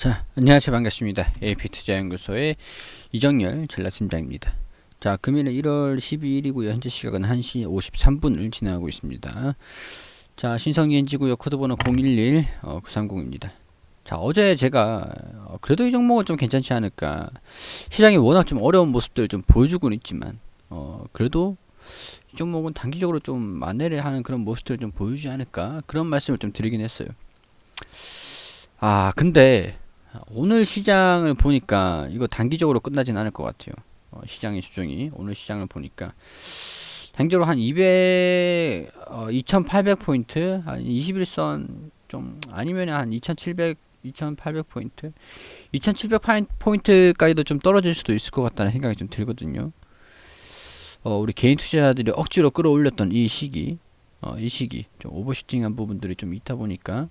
자, 안녕하세요. 반갑습니다. AP투자연구소의 이정열 전략팀장입니다. 자, 금일은 1월 12일이고요. 현재 시각은 1시 53분을 지나고 있습니다. 자, 신성이엔지구역 코드번호 011930입니다. 자, 어제 제가 그래도 이 종목은 좀 괜찮지 않을까. 시장이 워낙 좀 어려운 모습들을 좀 보여주고는 있지만 그래도 이 종목은 단기적으로 좀 만회를 하는 그런 모습들을 좀 보여주지 않을까. 그런 말씀을 좀 드리긴 했어요. 근데 오늘 시장을 보니까 이거 단기적으로 끝나진 않을 것 같아요. 시장의 조정이 오늘 시장을 보니까 단기적으로 한 2800포인트, 한 21선 좀 아니면 한 2700, 2800포인트, 2700포인트까지도 좀 떨어질 수도 있을 것 같다는 생각이 좀 들거든요. 우리 개인 투자자들이 억지로 끌어올렸던 이 시기 좀 오버슈팅한 부분들이 좀 있다 보니까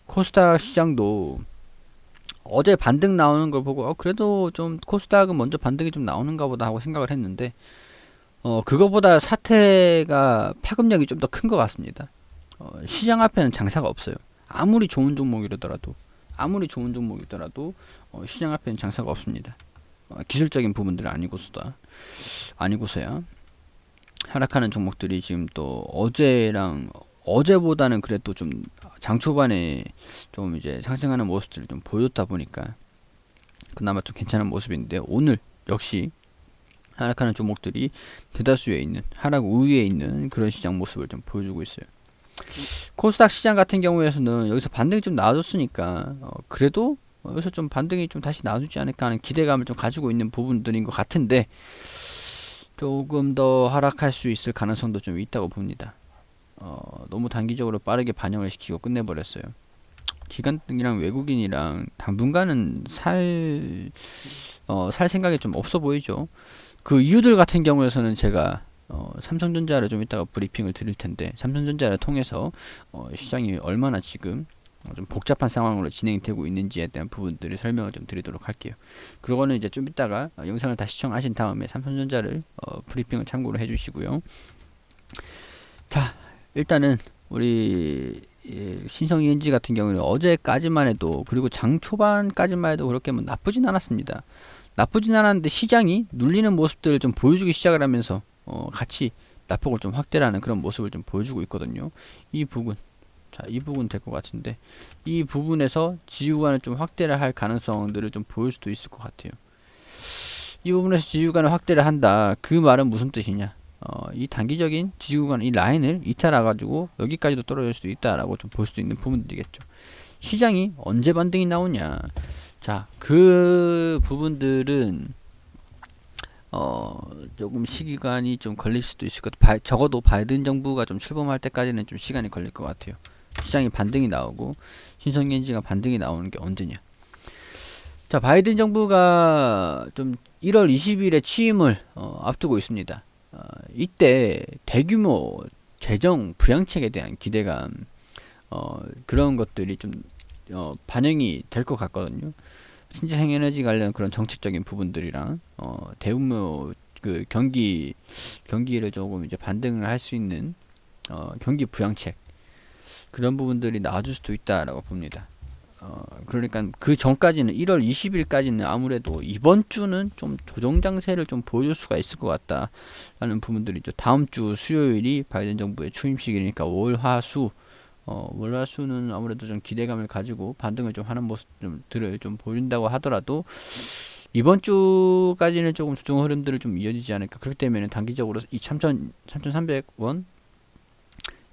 코스닥 시장도 어제 반등 나오는 걸 보고 그래도 좀 코스닥은 먼저 반등이 좀 나오는가 보다 하고 생각을 했는데 그거보다 사태가 파급력이 좀 더 큰 것 같습니다. 시장 앞에는 장사가 없어요. 아무리 좋은 종목이더라도 시장 앞에는 장사가 없습니다. 기술적인 부분들 아니고서야 하락하는 종목들이 지금 또 어제보다는 그래도 좀 장 초반에 좀 이제 상승하는 모습들을 좀 보였다 보니까 그나마 좀 괜찮은 모습인데 오늘 역시 하락하는 종목들이 대다수에 있는 하락 우위에 있는 그런 시장 모습을 좀 보여주고 있어요. 코스닥 시장 같은 경우에서는 여기서 반등이 좀 나와줬으니까 그래도 여기서 좀 반등이 좀 다시 나와주지 않을까 하는 기대감을 좀 가지고 있는 부분들인 것 같은데 조금 더 하락할 수 있을 가능성도 좀 있다고 봅니다. 너무 단기적으로 빠르게 반영을 시키고 끝내버렸어요. 기관이랑 외국인이랑 당분간은 살 생각이 좀 없어 보이죠. 그 이유들 같은 경우에서는 제가 삼성전자를 좀 이따가 브리핑을 드릴 텐데 삼성전자를 통해서 시장이 얼마나 지금 좀 복잡한 상황으로 진행되고 있는지에 대한 부분들을 설명을 좀 드리도록 할게요. 그거는 이제 좀 이따가 영상을 다 시청하신 다음에 삼성전자를 브리핑을 참고로 해주시고요. 자, 일단은 우리 신성이엔지 같은 경우는 어제까지만 해도 그리고 장 초반까지만 해도 그렇게 뭐 나쁘진 않았습니다. 나쁘진 않았는데 시장이 눌리는 모습들을 좀 보여주기 시작을 하면서 같이 낙폭을 좀 확대하는 그런 모습을 좀 보여주고 있거든요. 이 부분 될 것 같은데 이 부분에서 지지구간을 좀 확대를 할 가능성들을 좀 보일 수도 있을 것 같아요. 이 부분에서 지지구간을 확대를 한다. 그 말은 무슨 뜻이냐? 이 단기적인 지지구간 이 라인을 이탈해가지고 여기까지도 떨어질 수도 있다라고 좀 볼 수도 있는 부분들이겠죠. 시장이 언제 반등이 나오냐? 자, 그 부분들은 조금 시기간이 좀 걸릴 수도 있을 것 같아요. 적어도 바이든 정부가 좀 출범할 때까지는 좀 시간이 걸릴 것 같아요. 시장이 반등이 나오고 신성엔지가 반등이 나오는 게 언제냐? 자, 바이든 정부가 좀 1월 20일에 취임을 앞두고 있습니다. 이때 대규모 재정 부양책에 대한 기대감 그런 것들이 좀 반영이 될 것 같거든요. 신재생 에너지 관련 그런 정책적인 부분들이랑 대규모 그 경기를 조금 이제 반등을 할 수 있는 경기 부양책 그런 부분들이 나와줄 수도 있다라고 봅니다. 그러니까 그 전까지는 1월 20일까지는 아무래도 이번 주는 좀 조정 장세를 좀 보여줄 수가 있을 것 같다라는 부분들이죠. 다음 주 수요일이 바이든 정부의 취임식이니까 월화수는 아무래도 좀 기대감을 가지고 반등을 좀 하는 모습들을 좀 보인다고 하더라도 이번 주까지는 조금 조정 흐름들을 좀 이어지지 않을까. 그렇기 때문에 단기적으로 이 3,300원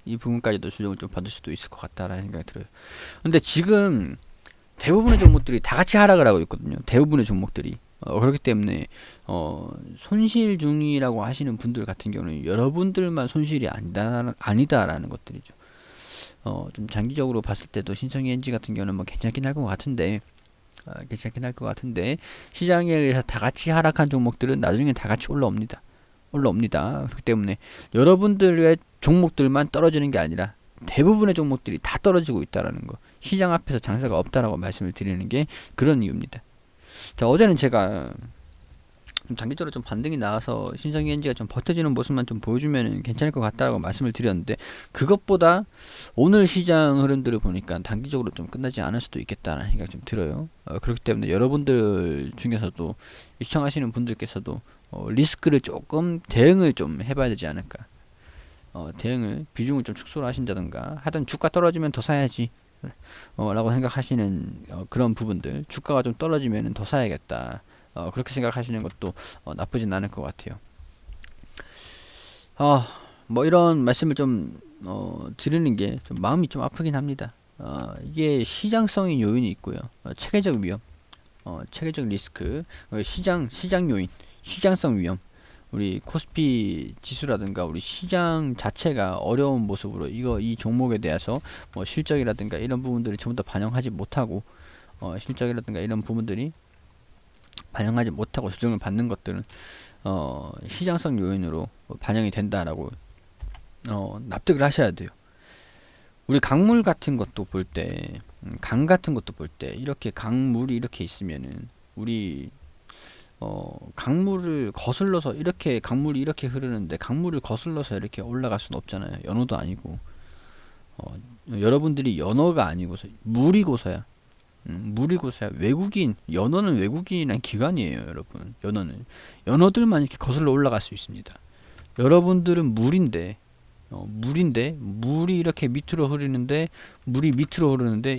이 부분까지도 수정을 좀 받을 수도 있을 것 같다라는 생각이 들어요. 근데 지금 대부분의 종목들이 다 같이 하락을 하고 있거든요. 대부분의 종목들이. 그렇기 때문에 손실 중이라고 하시는 분들 같은 경우는 여러분들만 손실이 아니다라는 것들이죠. 좀 장기적으로 봤을 때도 신성이엔지 같은 경우는 뭐 괜찮긴 할 것 같은데 시장에 의해서 다 같이 하락한 종목들은 나중에 다 같이 올라옵니다. 그렇기 때문에 여러분들의 종목들만 떨어지는 게 아니라 대부분의 종목들이 다 떨어지고 있다라는 거. 시장 앞에서 장사가 없다라고 말씀을 드리는 게 그런 이유입니다. 자, 어제는 제가 좀 단기적으로 좀 반등이 나와서 신성기엔지가 좀 버텨주는 모습만 좀 보여주면 괜찮을 것 같다라고 말씀을 드렸는데, 그것보다 오늘 시장 흐름들을 보니까 단기적으로 좀 끝나지 않을 수도 있겠다는 생각이 좀 들어요. 그렇기 때문에 여러분들 중에서도, 시청하시는 분들께서도 리스크를 조금 대응을 좀 해봐야 되지 않을까. 대응을 비중을 좀 축소를 하신다든가 하든, 주가 떨어지면 더 사야지 라고 생각하시는 그런 부분들, 주가가 좀 떨어지면 더 사야겠다, 그렇게 생각하시는 것도 나쁘진 않을 것 같아요. 뭐 이런 말씀을 좀 드리는 게 좀 마음이 좀 아프긴 합니다. 이게 시장성의 요인이 있고요, 체계적 위험, 체계적 리스크, 시장 요인, 시장성 위험, 우리 코스피 지수라든가 우리 시장 자체가 어려운 모습으로 이 종목에 대해서 뭐 실적이라든가 이런 부분들이 전부 다 반영하지 못하고, 실적이라든가 이런 부분들이 반영하지 못하고 조정을 받는 것들은 시장성 요인으로 반영이 된다라고 납득을 하셔야 돼요. 우리 강물 같은 것도 볼 때, 강 같은 것도 볼 때, 이렇게 강물이 이렇게 있으면은 우리 강물을 거슬러서 이렇게, 강물이 이렇게 흐르는데 강물을 거슬러서 이렇게 올라갈 수는 없잖아요. 연어도 아니고, 여러분들이 연어가 아니고서 물이고서야, 물이고서야 연어는 외국인이란 기관이에요. 여러분, 연어들만 이렇게 거슬러 올라갈 수 있습니다. 여러분들은 물인데, 물이 이렇게 밑으로 흐르는데,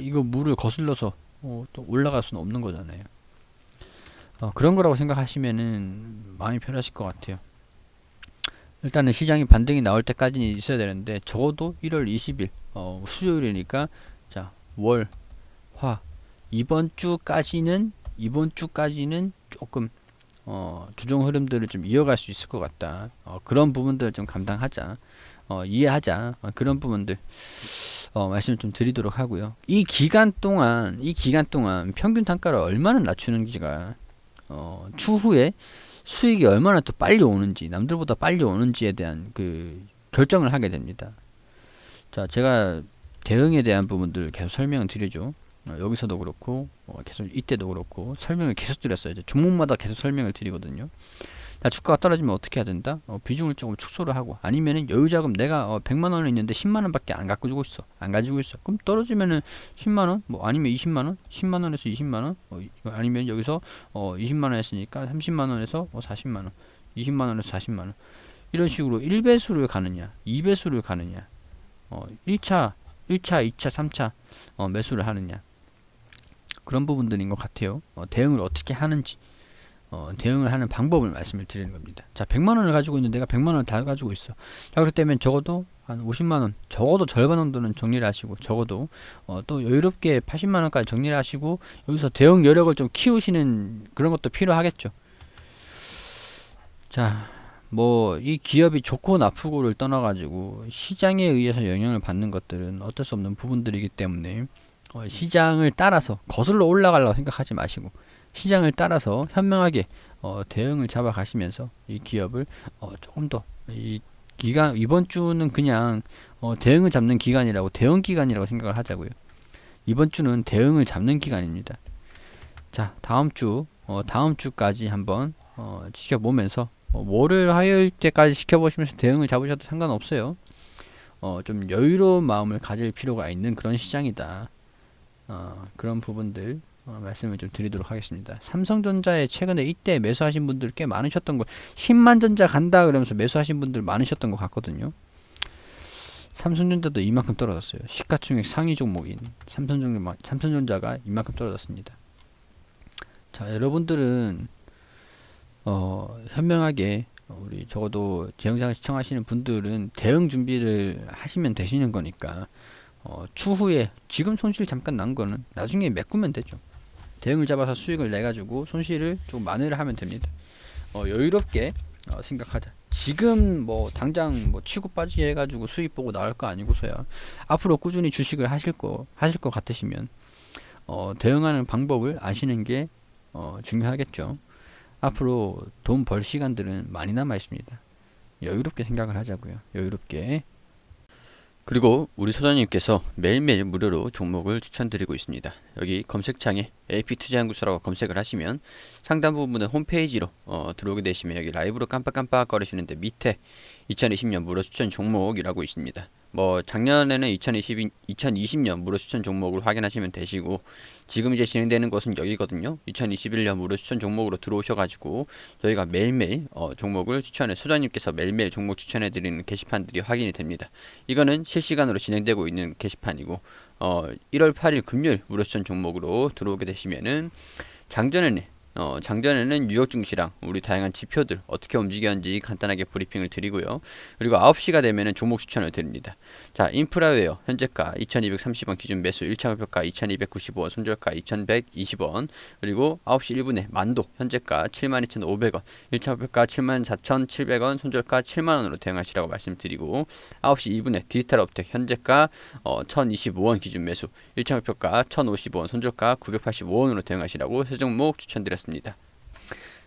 이거 물을 거슬러서 또 올라갈 수는 없는 거잖아요. 그런 거라고 생각하시면은 마음이 편하실 것 같아요. 일단은 시장이 반등이 나올 때까지는 있어야 되는데, 적어도 1월 20일 수요일이니까, 자, 월, 화, 이번 주까지는 조금 주종 흐름들을 좀 이어갈 수 있을 것 같다. 그런 부분들을 좀 감당하자, 이해하자, 그런 부분들 말씀을 좀 드리도록 하고요. 이 기간 동안 평균 단가를 얼마나 낮추는지가 추후에 수익이 얼마나 또 빨리 오는지, 남들보다 빨리 오는지에 대한 그 결정을 하게 됩니다. 자, 제가 대응에 대한 부분들 계속 설명을 드리죠. 여기서도 그렇고, 계속 이때도 그렇고 설명을 계속 드렸어요. 이제 종목마다 계속 설명을 드리거든요. 자, 주가가 떨어지면 어떻게 해야 된다? 비중을 조금 축소를 하고, 아니면은 여유자금 내가 100만원은 있는데 10만원밖에 안 가지고 있어. 그럼 떨어지면은 10만원, 뭐 아니면 20만원, 10만원에서 20만원, 아니면 여기서 20만원 했으니까 30만원에서 40만원, 20만원에서 40만원, 이런 식으로 1배수를 가느냐, 2배수를 가느냐, 1차, 2차, 3차 매수를 하느냐, 그런 부분들인 것 같아요. 대응을 어떻게 하는지, 대응을 하는 방법을 말씀을 드리는 겁니다. 자, 100만원을 가지고 있는데 내가 100만원을 다 가지고 있어. 자, 그렇기 때문에 적어도 한 50만원, 적어도 절반 정도는 정리를 하시고, 적어도 또 여유롭게 80만원까지 정리를 하시고, 여기서 대응 여력을 좀 키우시는 그런 것도 필요하겠죠. 자, 뭐 이 기업이 좋고 나쁘고를 떠나가지고 시장에 의해서 영향을 받는 것들은 어쩔 수 없는 부분들이기 때문에, 시장을 따라서 거슬러 올라가려고 생각하지 마시고, 시장을 따라서 현명하게 대응을 잡아 가시면서 이 기업을 조금 더, 이번 주는 그냥 대응을 잡는 기간이라고, 대응 기간이라고 생각을 하자고요. 이번 주는 대응을 잡는 기간입니다. 자, 다음 주까지 한번 지켜보면서, 월요일 화요일 때까지 지켜보시면서 대응을 잡으셔도 상관없어요. 좀 여유로운 마음을 가질 필요가 있는 그런 시장이다. 그런 부분들 말씀을 좀 드리도록 하겠습니다. 삼성전자에 최근에 이때 매수하신 분들 꽤 많으셨던 거, 10만전자 간다 그러면서 매수하신 분들 많으셨던 것 같거든요. 삼성전자도 이만큼 떨어졌어요. 시가총액 상위 종목인 삼성전자가 이만큼 떨어졌습니다. 자, 여러분들은 현명하게, 우리 적어도 제 영상을 시청하시는 분들은 대응 준비를 하시면 되시는 거니까, 추후에 지금 손실 잠깐 난 거는 나중에 메꾸면 되죠. 대응을 잡아서 수익을 내가지고 손실을 좀 만회를 하면 됩니다. 여유롭게 생각하자. 지금 뭐 당장 뭐 치고 빠지게 해가지고 수익 보고 나올 거 아니고서야, 앞으로 꾸준히 주식을 하실 거 같으시면 대응하는 방법을 아시는 게 중요하겠죠. 앞으로 돈 벌 시간들은 많이 남아 있습니다. 여유롭게 생각을 하자고요. 여유롭게. 그리고 우리 소장님께서 매일매일 무료로 종목을 추천드리고 있습니다. 여기 검색창에 AP투자연구소라고 검색을 하시면 상단 부분에 홈페이지로 들어오게 되시면 여기 라이브로 깜빡깜빡 거리시는데 밑에 2020년 무료 추천 종목이라고 있습니다. 뭐 작년에는 2020년 무료 추천 종목을 확인하시면 되시고, 지금 이제 진행되는 것은 여기거든요. 2021년 무료 추천 종목으로 들어오셔가지고 저희가 매일매일 종목을 추천해, 소장님께서 매일매일 종목 추천해드리는 게시판들이 확인이 됩니다. 이거는 실시간으로 진행되고 있는 게시판이고, 1월 8일 금요일 무료 추천 종목으로 들어오게 되시면은 장전에는 뉴욕 증시랑 우리 다양한 지표들 어떻게 움직였는지 간단하게 브리핑을 드리고요. 그리고 9시가 되면은 종목 추천을 드립니다. 자, 인프라웨어 현재가 2230원 기준 매수 1차 목표가 2295원, 손절가 2120원. 그리고 9시 1분에 만도 현재가 72,500원, 1차 목표가 74,700원, 손절가 7만원으로 대응하시라고 말씀드리고, 9시 2분에 디지털업텍 현재가 1025원 기준 매수 1차 목표가 1050원, 손절가 985원으로 대응하시라고 세 종목 추천드렸습니다.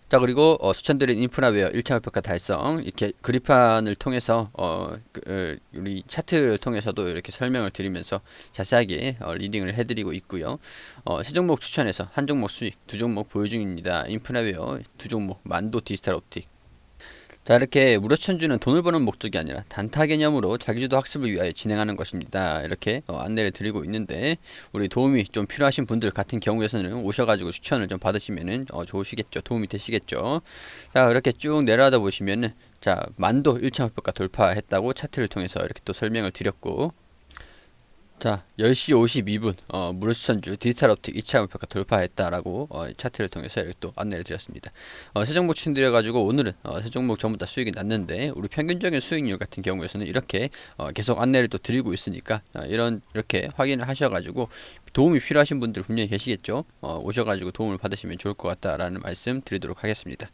자, 그리고 추천드린 인프라웨어 1차 목표가 달성, 이렇게 그래프판을 통해서 우리 차트를 통해서도 이렇게 설명을 드리면서 자세하게 리딩을 해드리고 있고요. 세 종목 추천해서 한 종목 수익, 두 종목 보유 중입니다. 인프라웨어 두 종목, 만도, 디지털옵틱. 자, 이렇게 무료 추천주는 돈을 버는 목적이 아니라 단타 개념으로 자기주도 학습을 위하여 진행하는 것입니다. 이렇게 안내를 드리고 있는데, 우리 도움이 좀 필요하신 분들 같은 경우에서는 오셔가지고 추천을 좀 받으시면은 좋으시겠죠. 도움이 되시겠죠. 자, 이렇게 쭉 내려가다 보시면은, 자, 만도 1차 목표가 돌파했다고 차트를 통해서 이렇게 또 설명을 드렸고, 자, 10시 52분 무료 추천주 디지털옵틱 2차 목표가 돌파했다라고 차트를 통해서 이렇게 또 안내를 드렸습니다. 세 종목 추천드려가지고 오늘은 세 종목 전부 다 수익이 났는데, 우리 평균적인 수익률 같은 경우에서는 이렇게 계속 안내를 또 드리고 있으니까 이렇게 확인을 하셔가지고 도움이 필요하신 분들 분명히 계시겠죠. 오셔가지고 도움을 받으시면 좋을 것 같다라는 말씀 드리도록 하겠습니다.